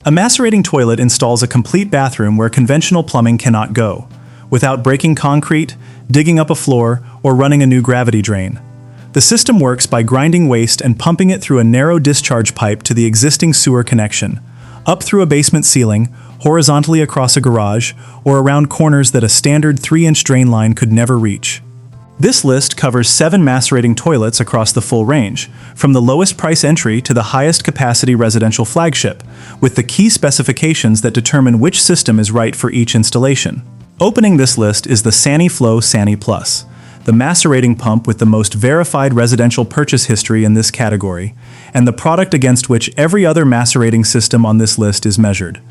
A macerating toilet installs a complete bathroom where conventional plumbing cannot go, without breaking concrete, digging up a floor, or running a new gravity drain. The system works by grinding waste and pumping it through a narrow discharge pipe to the existing sewer connection, up through a basement ceiling, horizontally across a garage, or around corners that a standard 3-inch drain line could never reach. This list covers 7 macerating toilets across the full range, from the lowest price entry to the highest capacity residential flagship, with the key specifications that determine which system is right for each installation. Opening this list is the Saniflo SaniPlus, the macerating pump with the most verified residential purchase history in this category, and the product against which every other macerating system on this list is measured.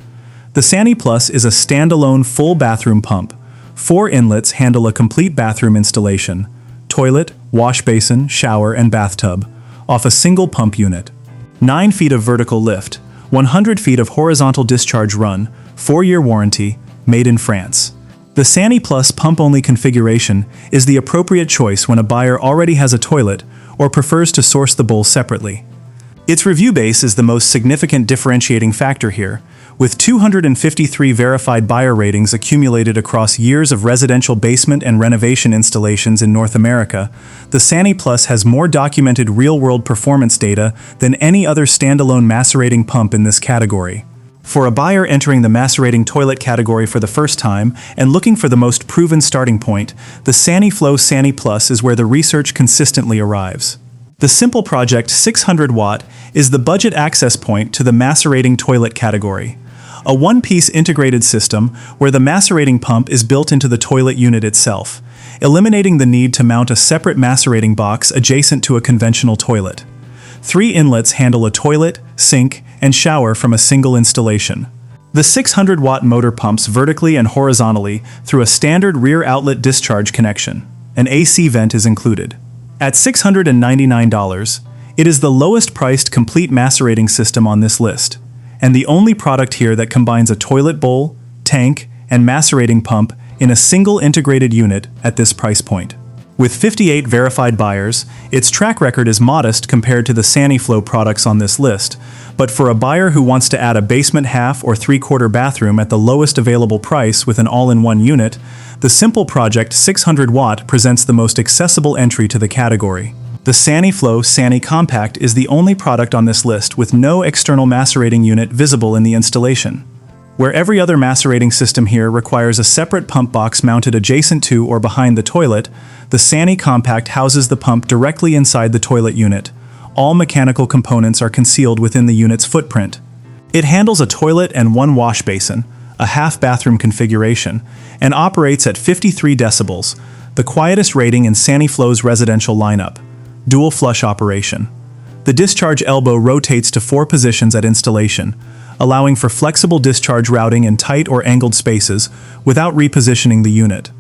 The SaniPlus is a standalone full bathroom pump. 4 inlets handle a complete bathroom installation: toilet, wash basin, shower, and bathtub, off a single pump unit. 9 feet of vertical lift, 100 feet of horizontal discharge run, 4-year warranty, made in France. The SaniPlus pump-only configuration is the appropriate choice when a buyer already has a toilet or prefers to source the bowl separately. Its review base is the most significant differentiating factor here, with 253 verified buyer ratings accumulated across years of residential basement and renovation installations in North America. The SaniPlus has more documented real-world performance data than any other standalone macerating pump in this category. For a buyer entering the macerating toilet category for the first time and looking for the most proven starting point, the Saniflo SaniPlus is where the research consistently arrives. The Simple Project 600-watt is the budget access point to the macerating toilet category. A one-piece integrated system where the macerating pump is built into the toilet unit itself, eliminating the need to mount a separate macerating box adjacent to a conventional toilet. 3 inlets handle a toilet, sink, and shower from a single installation. The 600-watt motor pumps vertically and horizontally through a standard rear outlet discharge connection. An AC vent is included. At $699, it is the lowest-priced complete macerating system on this list, and the only product here that combines a toilet bowl, tank, and macerating pump in a single integrated unit at this price point. With 58 verified buyers, its track record is modest compared to the Saniflo products on this list, but for a buyer who wants to add a basement half or 3/4 bathroom at the lowest available price with an all-in-one unit, the Simple Project 600-watt presents the most accessible entry to the category. The Saniflo SaniCOMPACT is the only product on this list with no external macerating unit visible in the installation. Where every other macerating system here requires a separate pump box mounted adjacent to or behind the toilet, the SaniCOMPACT houses the pump directly inside the toilet unit. All mechanical components are concealed within the unit's footprint. It handles a toilet and 1 wash basin, a half-bathroom configuration, and operates at 53 decibels, the quietest rating in Saniflo's residential lineup. Dual flush operation. The discharge elbow rotates to 4 positions at installation, allowing for flexible discharge routing in tight or angled spaces without repositioning the unit.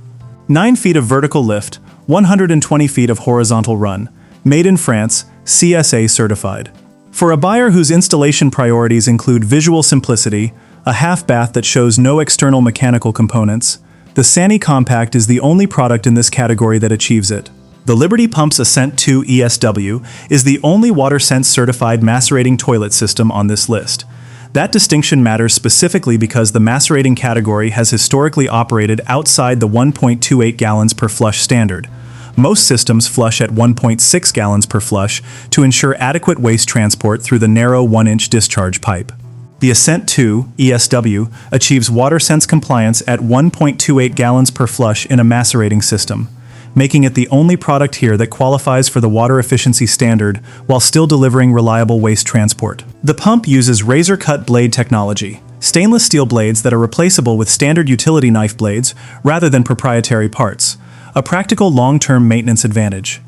9 feet of vertical lift, 120 feet of horizontal run, made in France, CSA certified. For a buyer whose installation priorities include visual simplicity, a half bath that shows no external mechanical components, the SaniCOMPACT is the only product in this category that achieves it. The Liberty Pump's ASCENTII-ESW is the only WaterSense certified macerating toilet system on this list. That distinction matters specifically because the macerating category has historically operated outside the 1.28 gallons per flush standard. Most systems flush at 1.6 gallons per flush to ensure adequate waste transport through the narrow 1-inch discharge pipe. The ASCENTII-ESW achieves WaterSense compliance at 1.28 gallons per flush in a macerating system, making it the only product here that qualifies for the water efficiency standard while still delivering reliable waste transport. The pump uses razor-cut blade technology, stainless steel blades that are replaceable with standard utility knife blades rather than proprietary parts, a practical long-term maintenance advantage.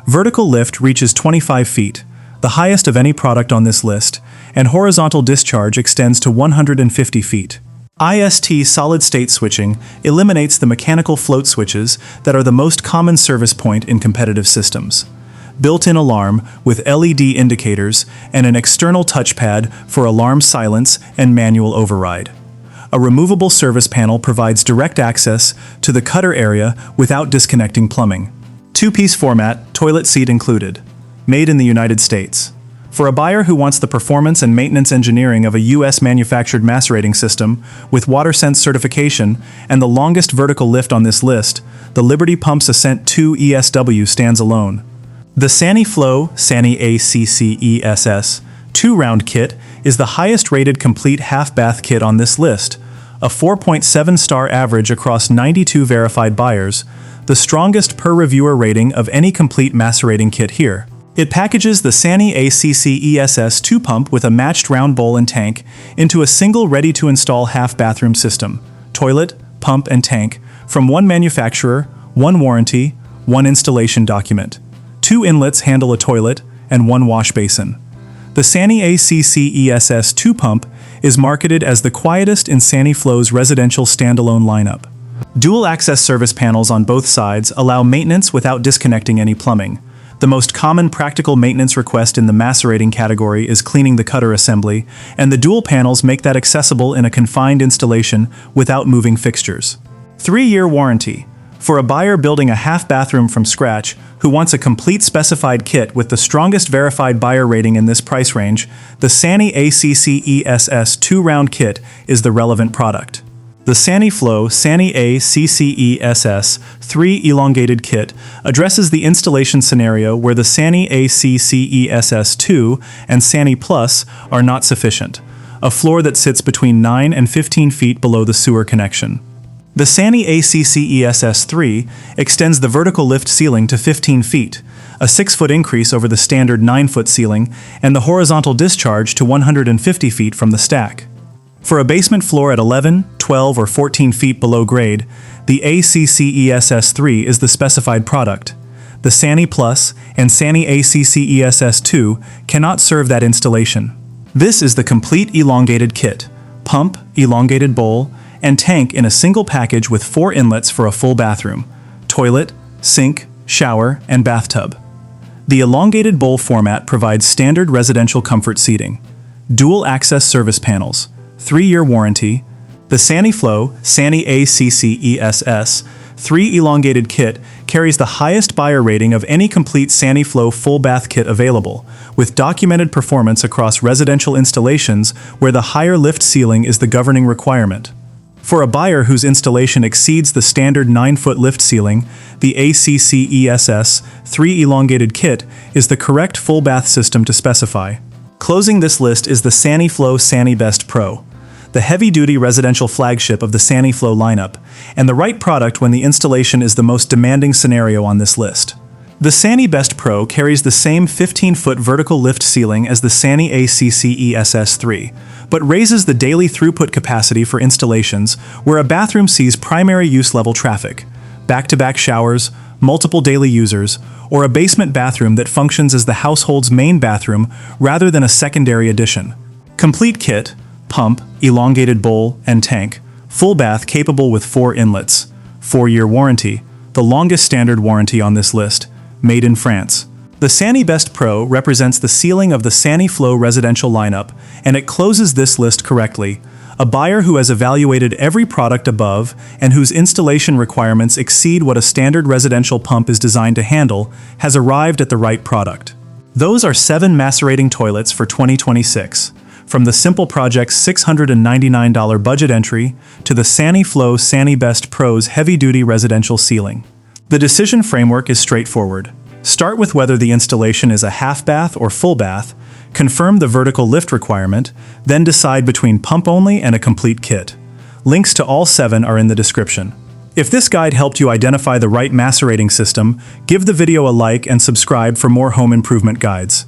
Vertical lift reaches 25 feet, the highest of any product on this list, and horizontal discharge extends to 150 feet. IST solid-state switching eliminates the mechanical float switches that are the most common service point in competitive systems. Built-in alarm with LED indicators and an external touchpad for alarm silence and manual override. A removable service panel provides direct access to the cutter area without disconnecting plumbing. 2-piece format, toilet seat included. Made in the United States. For a buyer who wants the performance and maintenance engineering of a US manufactured macerating system with WaterSense certification and the longest vertical lift on this list, the Liberty Pump's ASCENTII-ESW stands alone. The Saniflo SaniCOMPACT 2-round kit is the highest-rated complete half-bath kit on this list, a 4.7-star average across 92 verified buyers, the strongest per-reviewer rating of any complete macerating kit here. It packages the SaniCOMPACT 2 pump with a matched round bowl and tank into a single ready-to-install half-bathroom system, toilet, pump, and tank, from one manufacturer, one warranty, one installation document. 2 inlets handle a toilet, and 1 wash basin. The SaniCOMPACT 2 pump is marketed as the quietest in Saniflo's residential standalone lineup. Dual-access service panels on both sides allow maintenance without disconnecting any plumbing. The most common practical maintenance request in the macerating category is cleaning the cutter assembly, and the dual panels make that accessible in a confined installation without moving fixtures. 3-year warranty. For a buyer building a half-bathroom from scratch who wants a complete specified kit with the strongest verified buyer rating in this price range, the SaniCOMPACT 2-round kit is the relevant product. The Saniflo SaniCOMPACT 3 Elongated Kit addresses the installation scenario where the SaniCOMPACT 2 and SaniPlus are not sufficient, a floor that sits between 9 and 15 feet below the sewer connection. The SaniCOMPACT 3 extends the vertical lift ceiling to 15 feet, a 6-foot increase over the standard 9-foot ceiling, and the horizontal discharge to 150 feet from the stack. For a basement floor at 11, 12, or 14 feet below grade, the SaniCOMPACT 3 is the specified product. The SaniPlus and SaniCOMPACT 2 cannot serve that installation. This is the complete elongated kit: pump, elongated bowl, and tank in a single package with 4 inlets for a full bathroom, toilet, sink, shower, and bathtub. The elongated bowl format provides standard residential comfort seating, dual-access service panels, 3-year warranty. The Saniflo SaniCOMPACT 3 Elongated Kit carries the highest buyer rating of any complete Saniflo full bath kit available, with documented performance across residential installations where the higher lift ceiling is the governing requirement. For a buyer whose installation exceeds the standard 9-foot lift ceiling, the SaniCOMPACT 3 Elongated Kit is the correct full bath system to specify. Closing this list is the Saniflo Sanibest Pro, the heavy-duty residential flagship of the Saniflo lineup, and the right product when the installation is the most demanding scenario on this list. The Sanibest Pro carries the same 15-foot vertical lift ceiling as the SaniCOMPACT 3, but raises the daily throughput capacity for installations where a bathroom sees primary use level traffic, back-to-back showers, multiple daily users, or a basement bathroom that functions as the household's main bathroom rather than a secondary addition. Complete kit: pump, elongated bowl, and tank, full bath capable with 4 inlets, 4-year warranty, the longest standard warranty on this list, made in France. The Sanibest Pro represents the ceiling of the Saniflo residential lineup, and it closes this list correctly. A buyer who has evaluated every product above and whose installation requirements exceed what a standard residential pump is designed to handle has arrived at the right product. Those are 7 macerating toilets for 2026. From the simple project's $699 budget entry to the Saniflo Sanibest Pro's heavy-duty residential ceiling. The decision framework is straightforward. Start with whether the installation is a half bath or full bath, confirm the vertical lift requirement, then decide between pump only and a complete kit. Links to all 7 are in the description. If this guide helped you identify the right macerating system, give the video a like and subscribe for more home improvement guides.